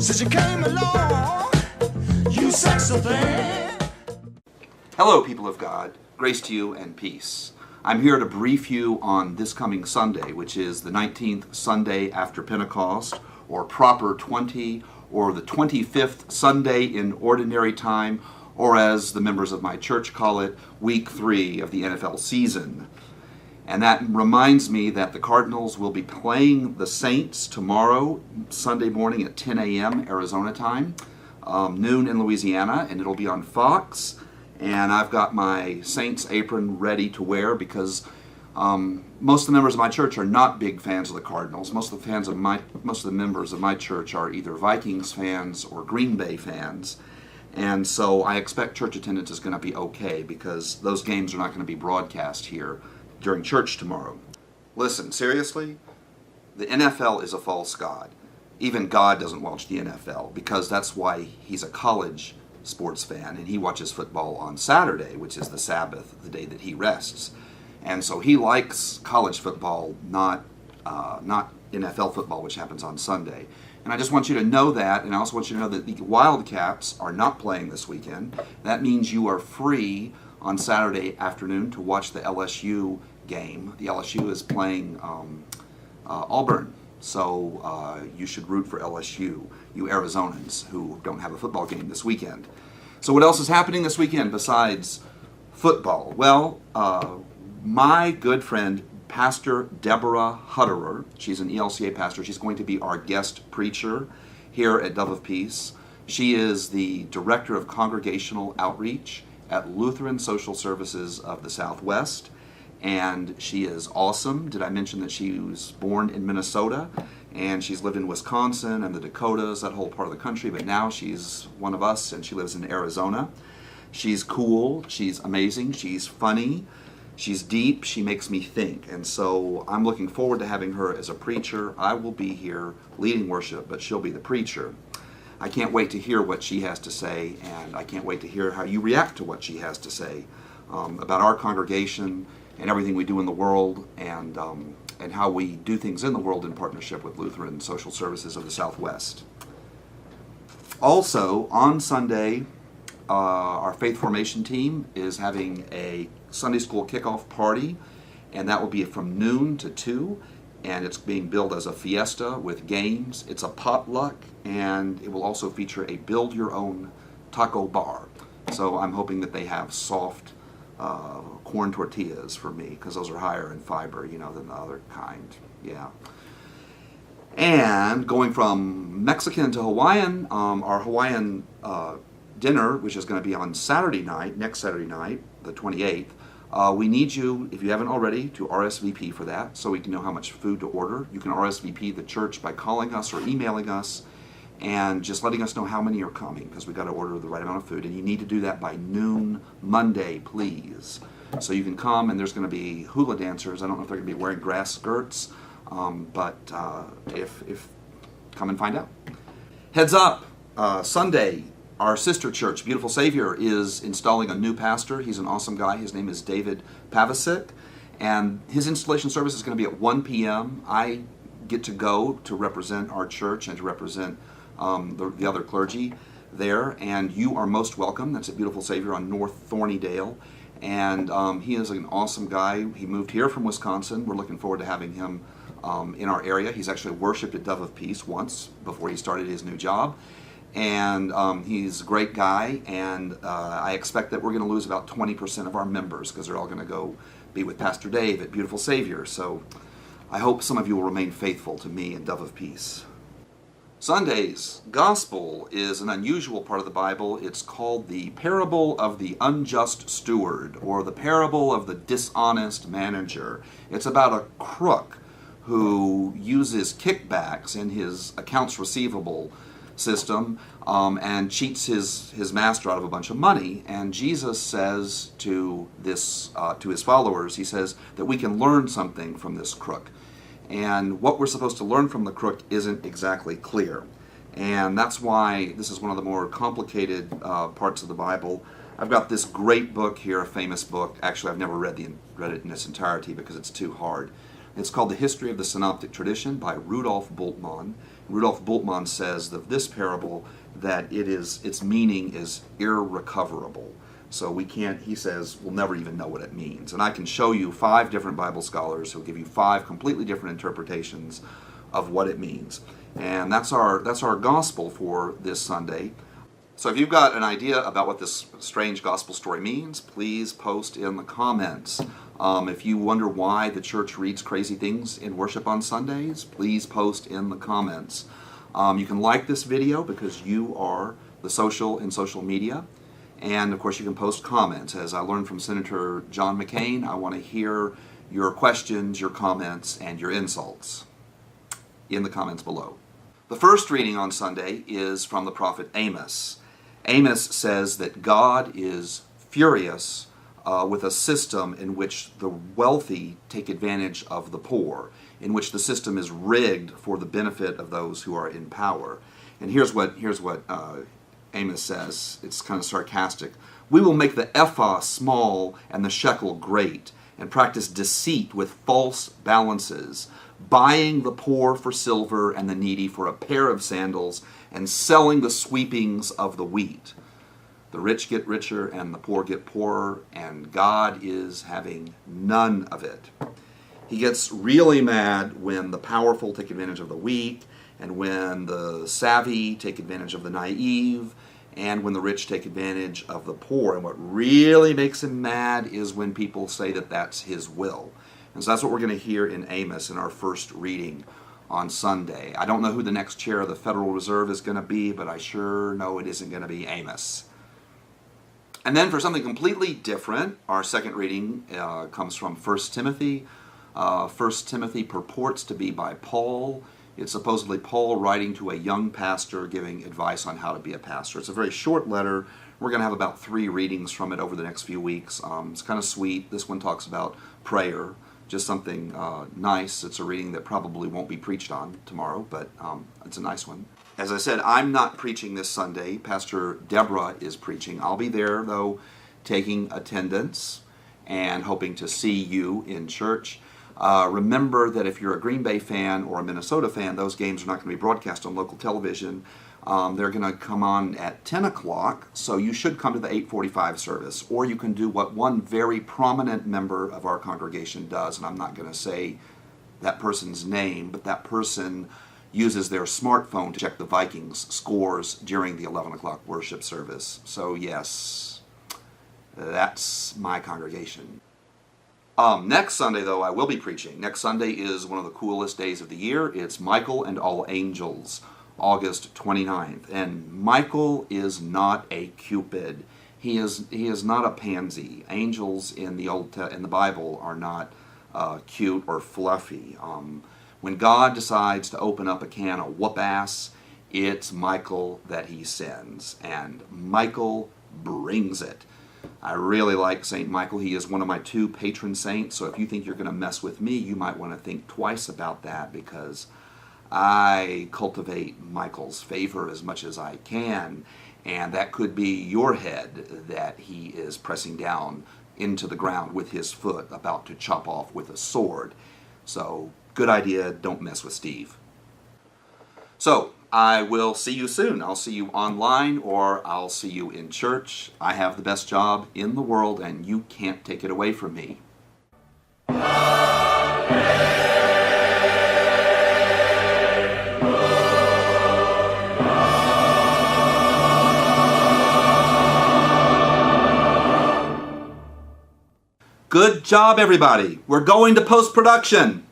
Since you came along, you sexy thing. Hello, people of God. Grace to you and peace. I'm here to brief you on this coming Sunday, which is the 19th Sunday after Pentecost, or proper 20, or the 25th Sunday in ordinary time, or as the members of my church call it, week 3 of the NFL season. And that reminds me that the Cardinals will be playing the Saints tomorrow, Sunday morning at 10 a.m. Arizona time, noon in Louisiana, and it'll be on Fox. And I've got my Saints apron ready to wear because most of the members of my church are not big fans of the Cardinals. Most of the members of my church are either Vikings fans or Green Bay fans. And so I expect church attendance is going to be okay because those games are not going to be broadcast here during church tomorrow. Listen, seriously, the NFL is a false god. Even God doesn't watch the NFL because that's why he's a college sports fan and he watches football on Saturday, which is the Sabbath, the day that he rests. And so he likes college football, not NFL football, which happens on Sunday. And I just want you to know that, and I also want you to know that the Wildcats are not playing this weekend. That means you are free on Saturday afternoon to watch the LSU game. The LSU is playing Auburn, so you should root for LSU, you Arizonans who don't have a football game this weekend. So what else is happening this weekend besides football? Well, my good friend Pastor Deborah Hutterer, she's an ELCA pastor, she's going to be our guest preacher here at Dove of Peace. She is the Director of Congregational Outreach at Lutheran Social Services of the Southwest, and she is awesome. Did I mention that she was born in Minnesota, and she's lived in Wisconsin and the Dakotas, that whole part of the country, but now she's one of us, and she lives in Arizona. She's cool, she's amazing, she's funny, she's deep, she makes me think, and so I'm looking forward to having her as a preacher. I will be here leading worship, but she'll be the preacher. I can't wait to hear what she has to say, and I can't wait to hear how you react to what she has to say about our congregation and everything we do in the world, and how we do things in the world in partnership with Lutheran Social Services of the Southwest. Also, on Sunday, our faith formation team is having a Sunday school kickoff party, and that will be from noon to 2, and it's being billed as a fiesta with games. It's a potluck, and it will also feature a build-your-own taco bar. So I'm hoping that they have soft corn tortillas for me, because those are higher in fiber, than the other kind. Yeah. And going from Mexican to Hawaiian, our Hawaiian dinner, which is going to be on Saturday night, next Saturday night, the 28th, we need you, if you haven't already, to RSVP for that so we can know how much food to order. You can RSVP the church by calling us or emailing us and just letting us know how many are coming, because we've got to order the right amount of food, and you need to do that by noon Monday, please. So you can come, and there's going to be hula dancers. I don't know if they're going to be wearing grass skirts, but if come and find out. Heads up, Sunday, our sister church, Beautiful Savior, is installing a new pastor. He's an awesome guy. His name is David Pavasic, and his installation service is going to be at 1 p.m. I get to go to represent our church and to represent the other clergy there, and you are most welcome. That's at Beautiful Savior on North Thornydale, and he is an awesome guy. He moved here from Wisconsin. We're looking forward to having him in our area. He's actually worshiped at Dove of Peace once before he started his new job. And he's a great guy, and I expect that we're going to lose about 20% of our members because they're all going to go be with Pastor Dave at Beautiful Savior. So I hope some of you will remain faithful to me and Dove of Peace. Sunday's gospel is an unusual part of the Bible. It's called the parable of the unjust steward, or the parable of the dishonest manager. It's about a crook who uses kickbacks in his accounts receivable system and cheats his master out of a bunch of money. And Jesus says to his followers, he says that we can learn something from this crook. And what we're supposed to learn from the crook isn't exactly clear. And that's why this is one of the more complicated parts of the Bible. I've got this great book here, a famous book. Actually, I've never read it in its entirety because it's too hard. It's called The History of the Synoptic Tradition by Rudolf Bultmann. Rudolf Bultmann says of this parable that its meaning is irrecoverable. So we can't, he says, we'll never even know what it means. And I can show you 5 different Bible scholars who will give you 5 completely different interpretations of what it means. And that's our gospel for this Sunday. So if you've got an idea about what this strange gospel story means, please post in the comments. If you wonder why the church reads crazy things in worship on Sundays, please post in the comments. You can like this video because you are the social in social media. And of course you can post comments. As I learned from Senator John McCain, I want to hear your questions, your comments, and your insults in the comments below. The first reading on Sunday is from the prophet Amos. Amos says that God is furious with a system in which the wealthy take advantage of the poor, in which the system is rigged for the benefit of those who are in power. And here's what Amos says. It's kind of sarcastic. We will make the ephah small and the shekel great, and practice deceit with false balances, buying the poor for silver and the needy for a pair of sandals, and selling the sweepings of the wheat. The rich get richer and the poor get poorer, and God is having none of it. He gets really mad when the powerful take advantage of the weak, and when the savvy take advantage of the naive, and when the rich take advantage of the poor. And what really makes him mad is when people say that that's his will. And so that's what we're going to hear in Amos in our first reading on Sunday. I don't know who the next chair of the Federal Reserve is going to be, but I sure know it isn't going to be Amos. And then for something completely different, our second reading comes from 1 Timothy. 1 Timothy purports to be by Paul. It's supposedly Paul writing to a young pastor giving advice on how to be a pastor. It's a very short letter. We're going to have about 3 readings from it over the next few weeks. It's kind of sweet. This one talks about prayer, just something nice. It's a reading that probably won't be preached on tomorrow, but it's a nice one. As I said, I'm not preaching this Sunday. Pastor Deborah is preaching. I'll be there, though, taking attendance and hoping to see you in church. Remember that if you're a Green Bay fan or a Minnesota fan, those games are not going to be broadcast on local television. They're going to come on at 10 o'clock, so you should come to the 8:45 service. Or you can do what one very prominent member of our congregation does, and I'm not going to say that person's name, but that person uses their smartphone to check the Vikings scores during the 11 o'clock worship service. So yes, that's my congregation. Next Sunday, though, I will be preaching. Next Sunday is one of the coolest days of the year. It's Michael and All Angels, August 29th. And Michael is not a Cupid. He is not a pansy. Angels in the Bible are not cute or fluffy. When God decides to open up a can of whoop-ass, it's Michael that he sends. And Michael brings it. I really like St. Michael. He is one of my 2 patron saints, so if you think you're going to mess with me, you might want to think twice about that, because I cultivate Michael's favor as much as I can, and that could be your head that he is pressing down into the ground with his foot, about to chop off with a sword. So, good idea, don't mess with Steve. So, I will see you soon. I'll see you online, or I'll see you in church. I have the best job in the world, and you can't take it away from me. Good job, everybody. We're going to post-production.